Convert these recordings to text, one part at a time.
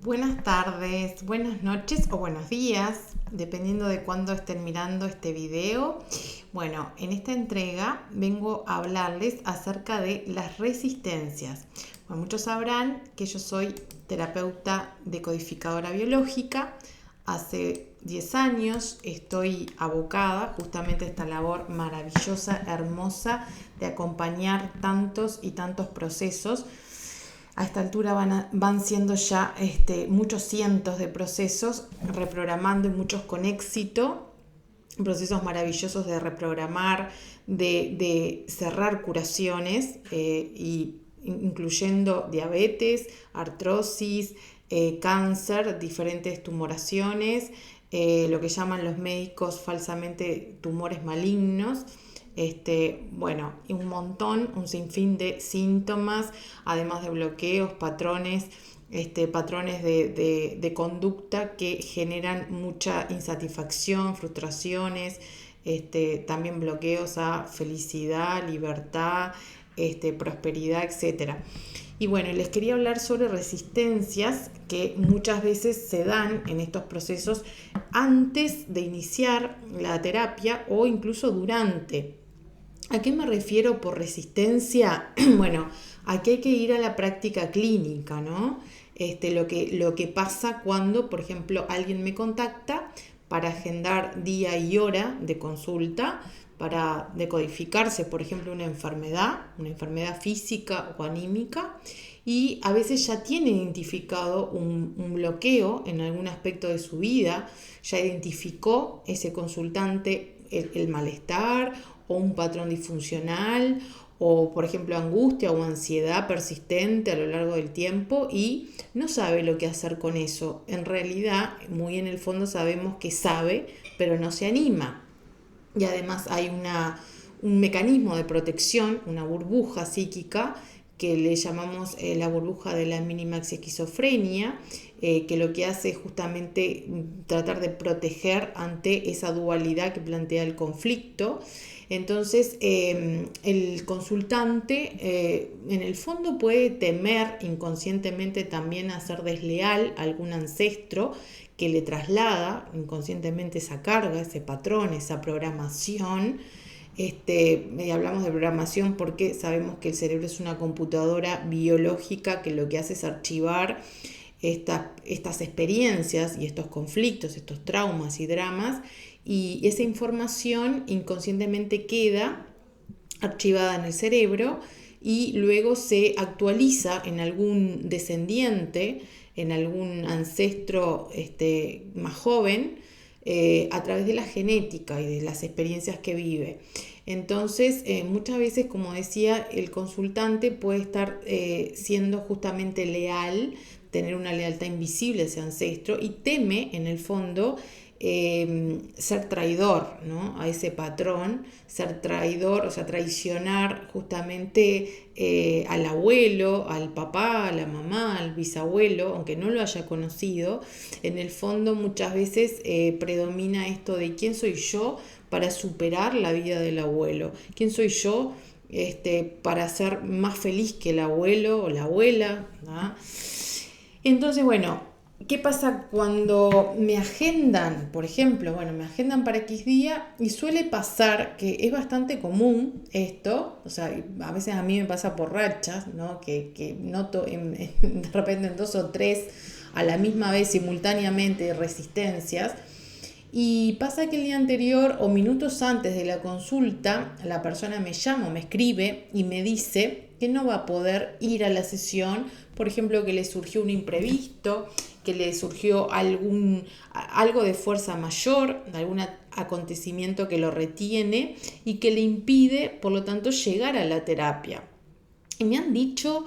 Buenas tardes, buenas noches o buenos días, dependiendo de cuándo estén mirando este video. Bueno, en esta entrega vengo a hablarles acerca de las resistencias. Bueno, muchos sabrán que yo soy terapeuta decodificadora biológica. Hace 10 años estoy abocada justamente a esta labor maravillosa, hermosa, de acompañar tantos y tantos procesos. A esta altura van siendo ya muchos cientos de procesos, reprogramando y muchos con éxito, procesos maravillosos de reprogramar, de cerrar curaciones, y incluyendo diabetes, artrosis, cáncer, diferentes tumoraciones, lo que llaman los médicos falsamente tumores malignos. Bueno, un montón, un sinfín de síntomas, además de bloqueos, patrones, patrones de conducta que generan mucha insatisfacción, frustraciones, también bloqueos a felicidad, libertad, prosperidad, etcétera. Y bueno, les quería hablar sobre resistencias que muchas veces se dan en estos procesos antes de iniciar la terapia o incluso durante. ¿A qué me refiero por resistencia? Bueno, aquí hay que ir a la práctica clínica, ¿no? Lo que pasa cuando, por ejemplo, alguien me contacta para agendar día y hora de consulta, para decodificarse, por ejemplo, una enfermedad física o anímica, y a veces ya tiene identificado un bloqueo en algún aspecto de su vida, ya identificó ese consultante el malestar o un patrón disfuncional o por ejemplo angustia o ansiedad persistente a lo largo del tiempo y no sabe lo que hacer con eso. En realidad, muy en el fondo sabemos que sabe, pero no se anima. Y además hay un mecanismo de protección, una burbuja psíquica que le llamamos la burbuja de la minimax esquizofrenia, que lo que hace es justamente tratar de proteger ante esa dualidad que plantea el conflicto. Entonces, el consultante en el fondo puede temer inconscientemente también a ser desleal a algún ancestro que le traslada inconscientemente esa carga, ese patrón, esa programación. Hablamos de programación porque sabemos que el cerebro es una computadora biológica que lo que hace es archivar estas experiencias y estos conflictos, estos traumas y dramas, y esa información inconscientemente queda archivada en el cerebro y luego se actualiza en algún descendiente, en algún ancestro más joven, a través de la genética y de las experiencias que vive. Entonces, muchas veces, como decía, el consultante puede estar siendo justamente leal, tener una lealtad invisible a ese ancestro y teme, en el fondo, ser traidor, ¿no? A ese patrón, ser traidor, o sea, traicionar justamente al abuelo, al papá, a la mamá, al bisabuelo, aunque no lo haya conocido. En el fondo muchas veces predomina esto de quién soy yo para superar la vida del abuelo, quién soy yo para ser más feliz que el abuelo o la abuela, ¿no? Entonces, bueno, ¿qué pasa cuando me agendan, por ejemplo? Bueno, me agendan para X día y suele pasar que es bastante común esto, o sea, a veces a mí me pasa por rachas, ¿no? Que noto de repente en 2 o 3 a la misma vez simultáneamente resistencias. Y pasa que el día anterior o minutos antes de la consulta, la persona me llama o me escribe y me dice que no va a poder ir a la sesión, por ejemplo, que le surgió un imprevisto, que le surgió algo de fuerza mayor, algún acontecimiento que lo retiene y que le impide, por lo tanto, llegar a la terapia. Y me han dicho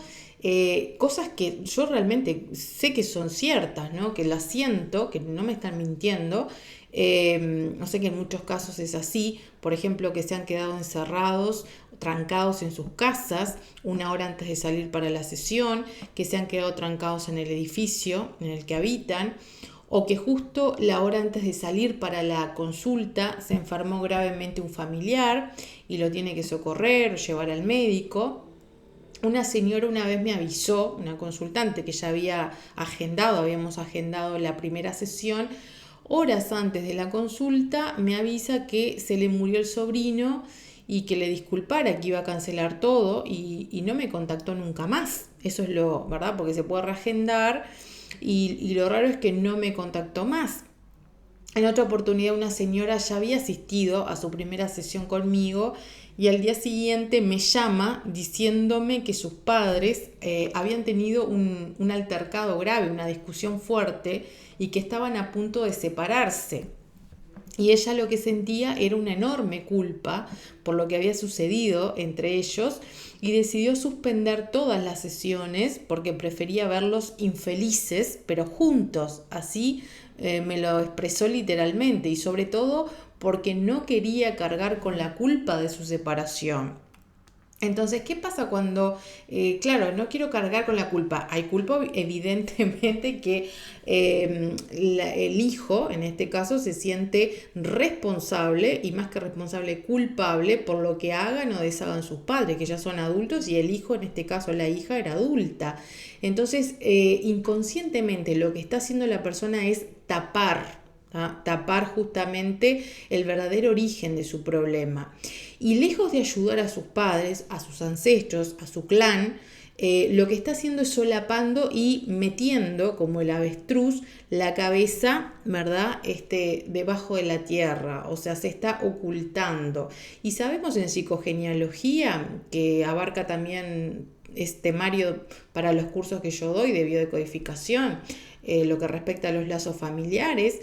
cosas que yo realmente sé que son ciertas, ¿no? Que las siento, que no me están mintiendo. No sé, que en muchos casos es así, por ejemplo, que se han quedado encerrados, trancados en sus casas 1 hora antes de salir para la sesión, que se han quedado trancados en el edificio en el que habitan, o que justo la hora antes de salir para la consulta se enfermó gravemente un familiar y lo tiene que socorrer, llevar al médico. una señora una vez me avisó, una consultante que ya habíamos agendado la primera sesión, horas antes de la consulta me avisa que se le murió el sobrino y que le disculpara, que iba a cancelar todo y no me contactó nunca más. Eso es ¿verdad? Porque se puede reagendar y lo raro es que no me contactó más. En otra oportunidad una señora ya había asistido a su primera sesión conmigo y al día siguiente me llama diciéndome que sus padres habían tenido un altercado grave, una discusión fuerte y que estaban a punto de separarse. Y ella lo que sentía era una enorme culpa por lo que había sucedido entre ellos y decidió suspender todas las sesiones porque prefería verlos infelices, pero juntos. Así me lo expresó literalmente y sobre todo porque no quería cargar con la culpa de su separación. Entonces, ¿qué pasa cuando, claro, no quiero cargar con la culpa? Hay culpa, evidentemente, que el hijo, en este caso, se siente responsable y más que responsable, culpable por lo que hagan o deshagan sus padres, que ya son adultos y el hijo, en este caso la hija, era adulta. Entonces, inconscientemente lo que está haciendo la persona es tapar justamente el verdadero origen de su problema. Y lejos de ayudar a sus padres, a sus ancestros, a su clan, lo que está haciendo es solapando y metiendo, como el avestruz, la cabeza, ¿verdad? Debajo de la tierra, o sea, se está ocultando. Y sabemos en psicogenealogía, que abarca también temario para los cursos que yo doy de biodecodificación, lo que respecta a los lazos familiares,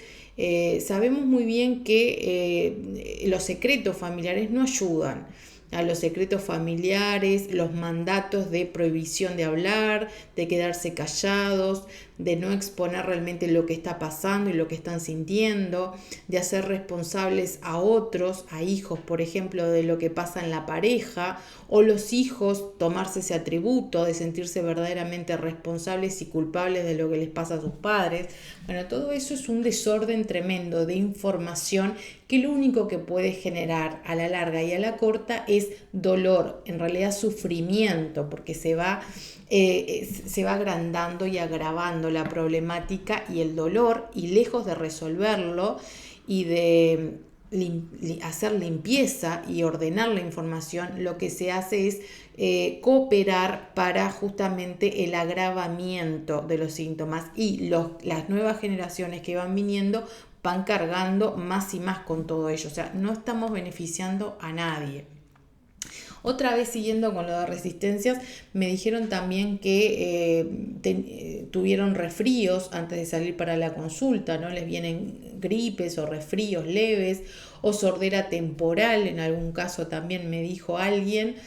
sabemos muy bien que los secretos familiares no ayudan. A los secretos familiares, los mandatos de prohibición de hablar, de quedarse callados, de no exponer realmente lo que está pasando y lo que están sintiendo, de hacer responsables a otros, a hijos, por ejemplo, de lo que pasa en la pareja, o los hijos tomarse ese atributo de sentirse verdaderamente responsables y culpables de lo que les pasa a sus padres. Bueno, todo eso es un desorden tremendo de información que lo único que puede generar a la larga y a la corta es dolor, en realidad sufrimiento, porque se va agrandando y agravando la problemática y el dolor, y lejos de resolverlo y de hacer limpieza y ordenar la información, lo que se hace es cooperar para justamente el agravamiento de los síntomas, y las nuevas generaciones que van viniendo van cargando más y más con todo ello. O sea, no estamos beneficiando a nadie. Otra vez, siguiendo con lo de resistencias, me dijeron también que tuvieron resfríos antes de salir para la consulta, ¿no? Les vienen gripes o resfríos leves o sordera temporal, en algún caso también me dijo alguien,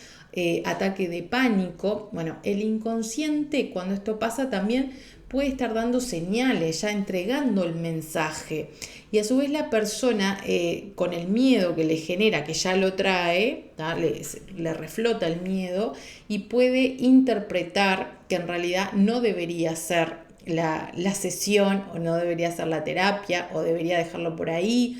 ataque de pánico. Bueno, el inconsciente, cuando esto pasa, también puede estar dando señales, ya entregando el mensaje. Y a su vez la persona, con el miedo que le genera, que ya lo trae, le reflota el miedo y puede interpretar que en realidad no debería ser la sesión, o no debería ser la terapia, o debería dejarlo por ahí.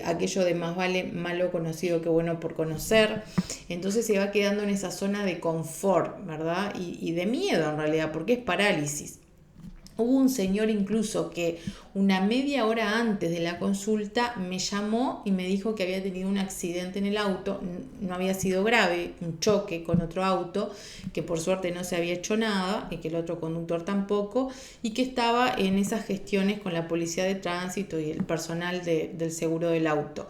Aquello de más vale malo conocido que bueno por conocer. Entonces se va quedando en esa zona de confort, ¿verdad? Y de miedo en realidad, porque es parálisis. Hubo un señor incluso que una media hora antes de la consulta me llamó y me dijo que había tenido un accidente en el auto, no había sido grave, un choque con otro auto, que por suerte no se había hecho nada y que el otro conductor tampoco, y que estaba en esas gestiones con la policía de tránsito y el personal del seguro del auto.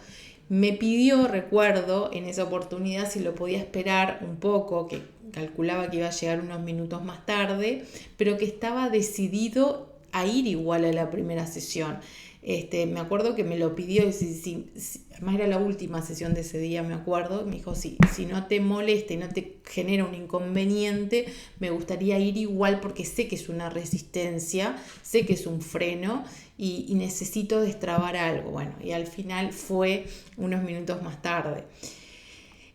Me pidió, recuerdo, en esa oportunidad si lo podía esperar un poco, que calculaba que iba a llegar unos minutos más tarde, pero que estaba decidido a ir igual a la primera sesión. Me acuerdo que me lo pidió, además era la última sesión de ese día, me acuerdo, me dijo, si no te molesta y no te genera un inconveniente, me gustaría ir igual porque sé que es una resistencia, sé que es un freno y necesito destrabar algo. Bueno, y al final fue unos minutos más tarde.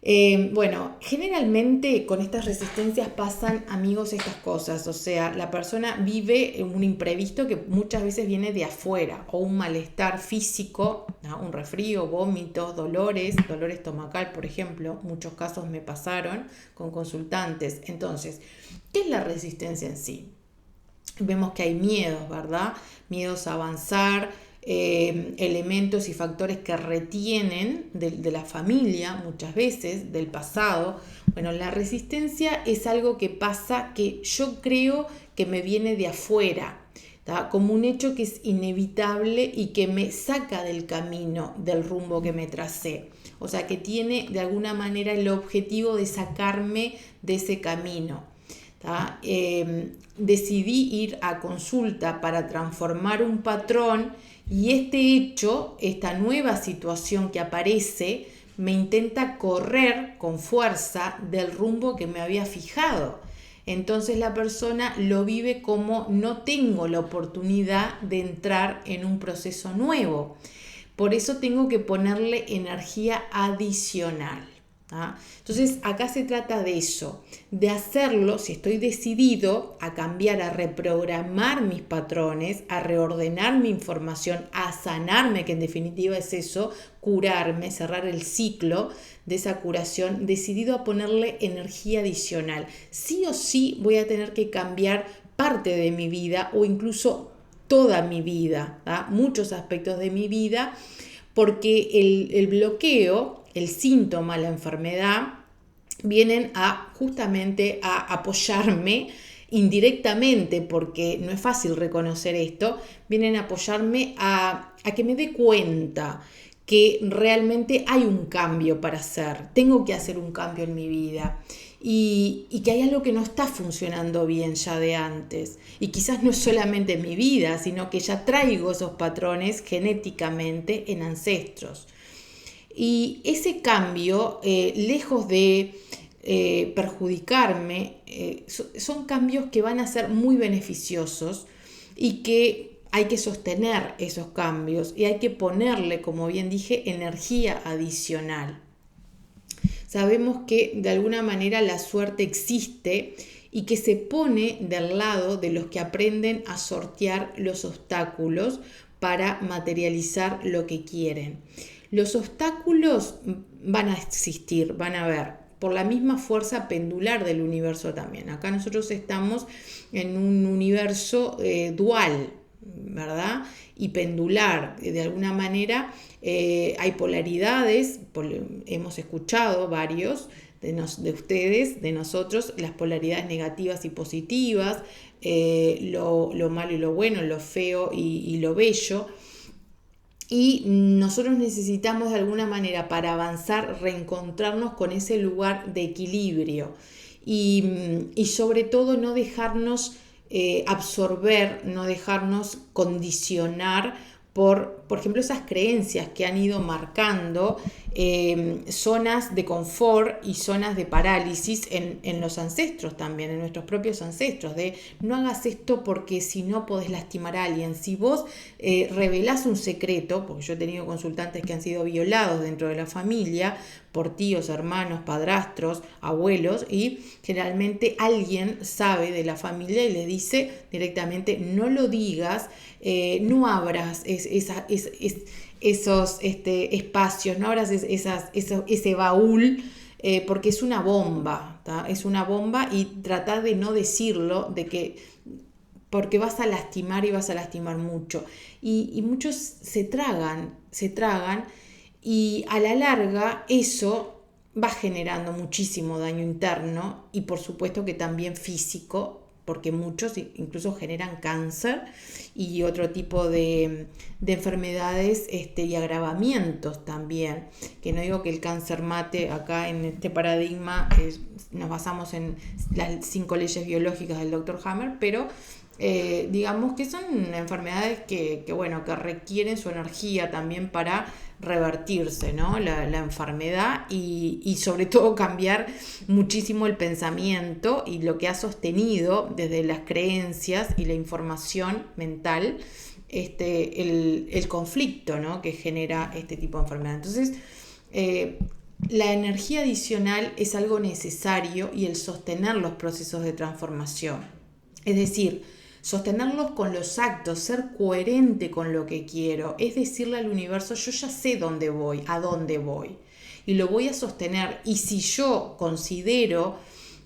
Bueno, generalmente con estas resistencias pasan, amigos, estas cosas. O sea, la persona vive un imprevisto que muchas veces viene de afuera, o un malestar físico, ¿no? Un resfrío, vómitos, dolor estomacal, por ejemplo. Muchos casos me pasaron con consultantes. Entonces, ¿qué es la resistencia en sí? Vemos que hay miedos, ¿verdad? Miedos a avanzar, elementos y factores que retienen de la familia muchas veces, del pasado. Bueno, la resistencia es algo que pasa que yo creo que me viene de afuera, ¿tá? Como un hecho que es inevitable y que me saca del camino, del rumbo que me tracé. O sea, que tiene de alguna manera el objetivo de sacarme de ese camino. Decidí ir a consulta para transformar un patrón y este hecho, esta nueva situación que aparece, me intenta correr con fuerza del rumbo que me había fijado. Entonces la persona lo vive como no tengo la oportunidad de entrar en un proceso nuevo. Por eso tengo que ponerle energía adicional. Entonces acá se trata de eso, de hacerlo, si estoy decidido a cambiar, a reprogramar mis patrones, a reordenar mi información, a sanarme, que en definitiva es eso, curarme, cerrar el ciclo de esa curación, decidido a ponerle energía adicional. Sí o sí voy a tener que cambiar parte de mi vida o incluso toda mi vida, muchos aspectos de mi vida, porque el bloqueo, el síntoma, la enfermedad, vienen justamente a apoyarme indirectamente, porque no es fácil reconocer esto, vienen a apoyarme a que me dé cuenta que realmente hay un cambio para hacer, tengo que hacer un cambio en mi vida. Y que hay algo que no está funcionando bien ya de antes. Y quizás no es solamente en mi vida, sino que ya traigo esos patrones genéticamente en ancestros. Y ese cambio, lejos de perjudicarme, son cambios que van a ser muy beneficiosos y que hay que sostener esos cambios y hay que ponerle, como bien dije, energía adicional. Sabemos que de alguna manera la suerte existe y que se pone del lado de los que aprenden a sortear los obstáculos para materializar lo que quieren. Los obstáculos van a existir, van a haber, por la misma fuerza pendular del universo también. Acá nosotros estamos en un universo dual, ¿verdad? Y pendular. De alguna manera hay polaridades, hemos escuchado varios de ustedes, de nosotros, las polaridades negativas y positivas, lo malo y lo bueno, lo feo y lo bello. Y nosotros necesitamos de alguna manera para avanzar reencontrarnos con ese lugar de equilibrio y sobre todo no dejarnos absorber, no dejarnos condicionar por ejemplo, esas creencias que han ido marcando zonas de confort y zonas de parálisis en los ancestros también, en nuestros propios ancestros, de no hagas esto porque si no podés lastimar a alguien. Si vos revelás un secreto, porque yo he tenido consultantes que han sido violados dentro de la familia por tíos, hermanos, padrastros, abuelos, y generalmente alguien sabe de la familia y le dice directamente no lo digas, no abras esos espacios, no abras ese baúl, porque es una bomba, ¿tá? Es una bomba y trata de no decirlo, porque vas a lastimar y vas a lastimar mucho. Y muchos se tragan y a la larga eso va generando muchísimo daño interno y por supuesto que también físico, porque muchos incluso generan cáncer y otro tipo de enfermedades y agravamientos también, que no digo que el cáncer mate. Acá en este paradigma nos basamos en las 5 leyes biológicas del Dr. Hammer, pero digamos que son enfermedades que requieren su energía también para revertirse, ¿no? La enfermedad y sobre todo cambiar muchísimo el pensamiento y lo que ha sostenido desde las creencias y la información mental el conflicto, ¿no? Que genera este tipo de enfermedad. Entonces La energía adicional es algo necesario y el sostener los procesos de transformación. Es decir, sostenerlos con los actos, ser coherente con lo que quiero, es decirle al universo, yo ya sé dónde voy, a dónde voy, y lo voy a sostener. Y si yo considero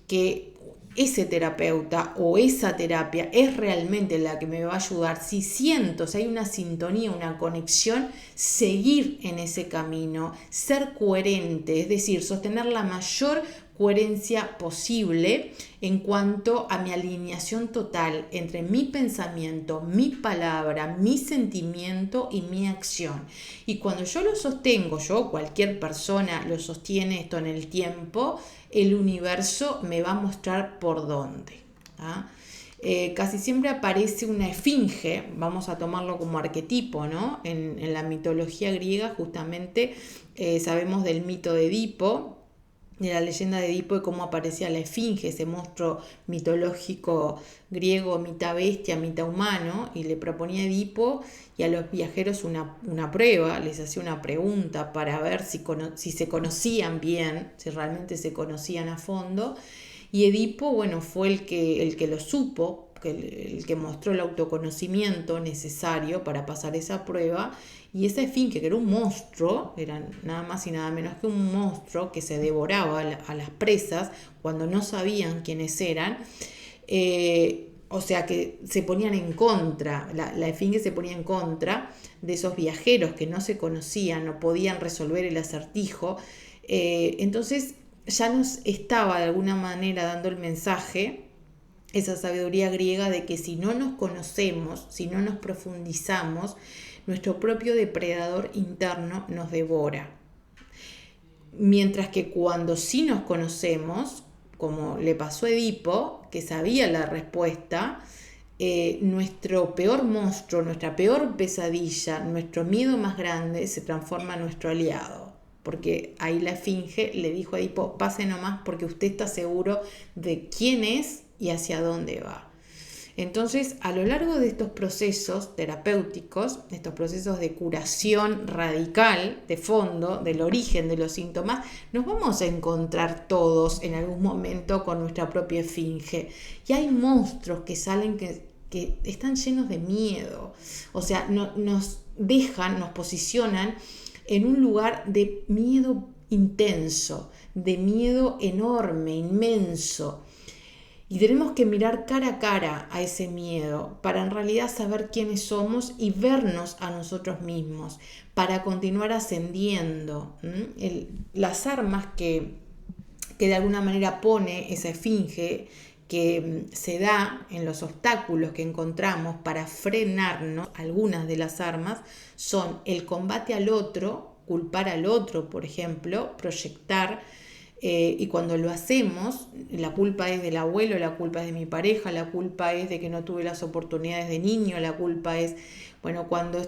que ese terapeuta o esa terapia es realmente la que me va a ayudar, si siento, si hay una sintonía, una conexión, seguir en ese camino, ser coherente, es decir, sostener la mayor coherencia posible en cuanto a mi alineación total entre mi pensamiento, mi palabra, mi sentimiento y mi acción. Y cuando yo lo sostengo, yo, cualquier persona lo sostiene esto en el tiempo, el universo me va a mostrar por dónde. Casi siempre aparece una esfinge, vamos a tomarlo como arquetipo, ¿no? En la mitología griega justamente sabemos del mito de Edipo, de la leyenda de Edipo y cómo aparecía la esfinge, ese monstruo mitológico griego, mitad bestia, mitad humano, y le proponía a Edipo y a los viajeros una prueba, les hacía una pregunta para ver si se conocían bien, si realmente se conocían a fondo, y Edipo, bueno, fue el que lo supo, el que mostró el autoconocimiento necesario para pasar esa prueba. Y esa esfinge, que era un monstruo, era nada más y nada menos que un monstruo que se devoraba a las presas cuando no sabían quiénes eran. O sea que se ponían en contra, la esfinge se ponía en contra de esos viajeros que no se conocían, no podían resolver el acertijo. Entonces ya nos estaba de alguna manera dando el mensaje, esa sabiduría griega, de que si no nos conocemos, si no nos profundizamos, nuestro propio depredador interno nos devora. Mientras que cuando sí nos conocemos, como le pasó a Edipo, que sabía la respuesta, nuestro peor monstruo, nuestra peor pesadilla, nuestro miedo más grande se transforma en nuestro aliado. Porque ahí la esfinge le dijo a Edipo, pase nomás porque usted está seguro de quién es y hacia dónde va. Entonces, a lo largo de estos procesos terapéuticos, estos procesos de curación radical, de fondo, del origen de los síntomas, nos vamos a encontrar todos en algún momento con nuestra propia esfinge. Y hay monstruos que salen que están llenos de miedo. O sea, nos posicionan en un lugar de miedo intenso, de miedo enorme, inmenso. Y tenemos que mirar cara a cara a ese miedo para en realidad saber quiénes somos y vernos a nosotros mismos, para continuar ascendiendo. Las armas que de alguna manera pone esa esfinge, que se da en los obstáculos que encontramos para frenarnos, algunas de las armas son el combate al otro, culpar al otro, por ejemplo, proyectar. Y cuando lo hacemos, la culpa es del abuelo, la culpa es de mi pareja, la culpa es de que no tuve las oportunidades de niño, la culpa es, bueno, cuando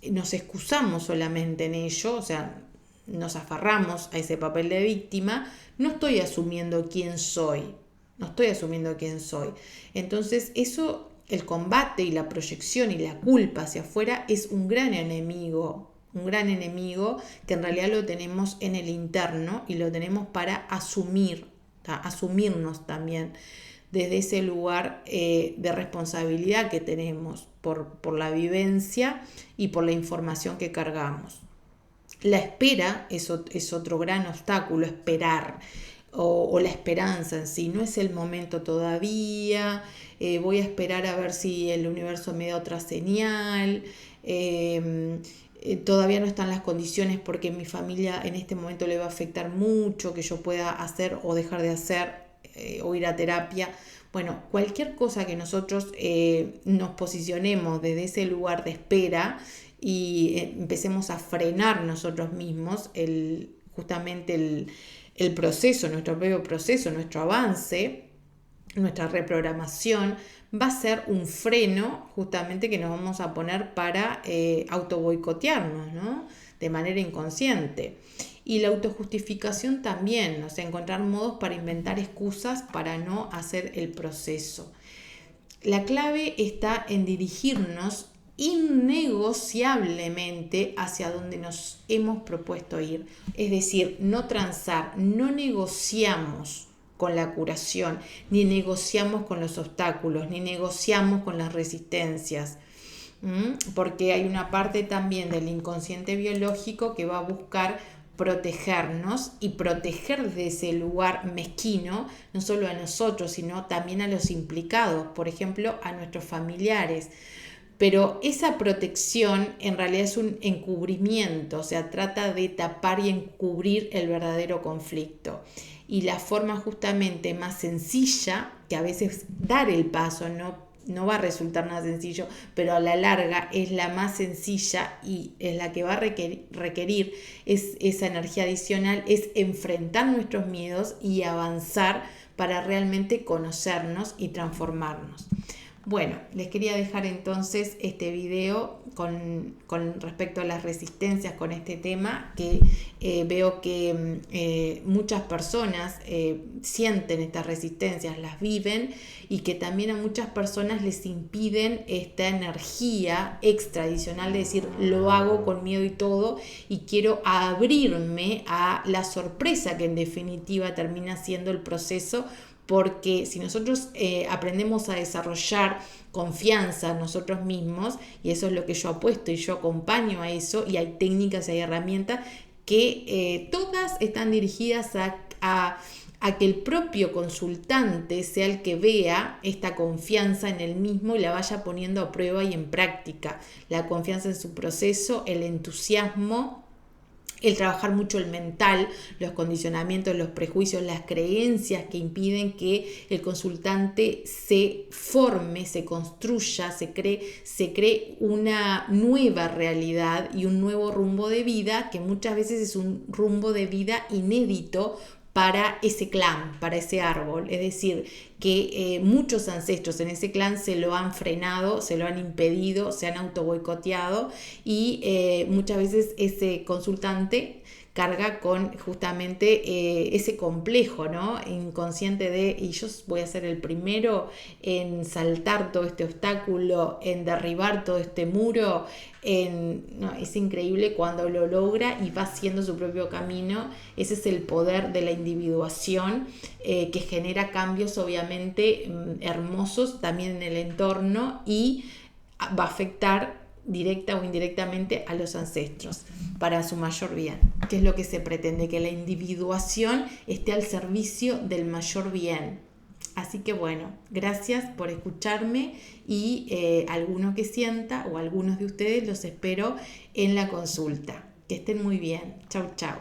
nos excusamos solamente en ello, o sea, nos aferramos a ese papel de víctima, no estoy asumiendo quién soy, Entonces eso, el combate y la proyección y la culpa hacia afuera es un gran enemigo que en realidad lo tenemos en el interno y lo tenemos para asumirnos también desde ese lugar de responsabilidad que tenemos por la vivencia y por la información que cargamos. La espera es otro gran obstáculo, esperar, o la esperanza en sí. No es el momento todavía, voy a esperar a ver si el universo me da otra señal, todavía no están las condiciones porque mi familia en este momento le va a afectar mucho que yo pueda hacer o dejar de hacer o ir a terapia. Bueno, cualquier cosa que nosotros nos posicionemos desde ese lugar de espera y empecemos a frenar nosotros mismos justamente el proceso, nuestro propio proceso, nuestro avance, nuestra reprogramación, va a ser un freno justamente que nos vamos a poner para autoboicotearnos, ¿no? De manera inconsciente. Y la autojustificación también, o sea, encontrar modos para inventar excusas para no hacer el proceso. La clave está en dirigirnos innegociablemente hacia donde nos hemos propuesto ir. Es decir, no transar, no negociamos con la curación, ni negociamos con los obstáculos, ni negociamos con las resistencias. Porque hay una parte también del inconsciente biológico que va a buscar protegernos y proteger desde ese lugar mezquino, no solo a nosotros, sino también a los implicados, por ejemplo, a nuestros familiares. Pero esa protección en realidad es un encubrimiento, o sea, trata de tapar y encubrir el verdadero conflicto. Y la forma justamente más sencilla, que a veces dar el paso no va a resultar nada sencillo, pero a la larga es la más sencilla y es la que va a requerir esa energía adicional, es enfrentar nuestros miedos y avanzar para realmente conocernos y transformarnos. Bueno, les quería dejar entonces este video con respecto a las resistencias con este tema, que veo que muchas personas sienten estas resistencias, las viven, y que también a muchas personas les impiden esta energía extra adicional de decir, lo hago con miedo y todo, y quiero abrirme a la sorpresa que en definitiva termina siendo el proceso. Porque si nosotros aprendemos a desarrollar confianza en nosotros mismos, y eso es lo que yo apuesto y yo acompaño a eso, y hay técnicas y hay herramientas que todas están dirigidas a que el propio consultante sea el que vea esta confianza en él mismo y la vaya poniendo a prueba y en práctica. La confianza en su proceso, el entusiasmo, el trabajar mucho el mental, los condicionamientos, los prejuicios, las creencias que impiden que el consultante se forme, se construya, se cree una nueva realidad y un nuevo rumbo de vida, que muchas veces es un rumbo de vida inédito para ese clan, para ese árbol. Es decir, que muchos ancestros en ese clan se lo han frenado, se lo han impedido, se han auto boicoteado, y muchas veces ese consultante carga con justamente ese complejo, ¿no? Inconsciente de, y yo voy a ser el primero en saltar todo este obstáculo, en derribar todo este muro. No, es increíble cuando lo logra y va haciendo su propio camino. Ese es el poder de la individuación, que genera cambios obviamente hermosos también en el entorno, y va a afectar directa o indirectamente a los ancestros para su mayor bien, que es lo que se pretende, que la individuación esté al servicio del mayor bien. Así que bueno, gracias por escucharme, y alguno que sienta o algunos de ustedes los espero en la consulta. Que estén muy bien. Chau, chau.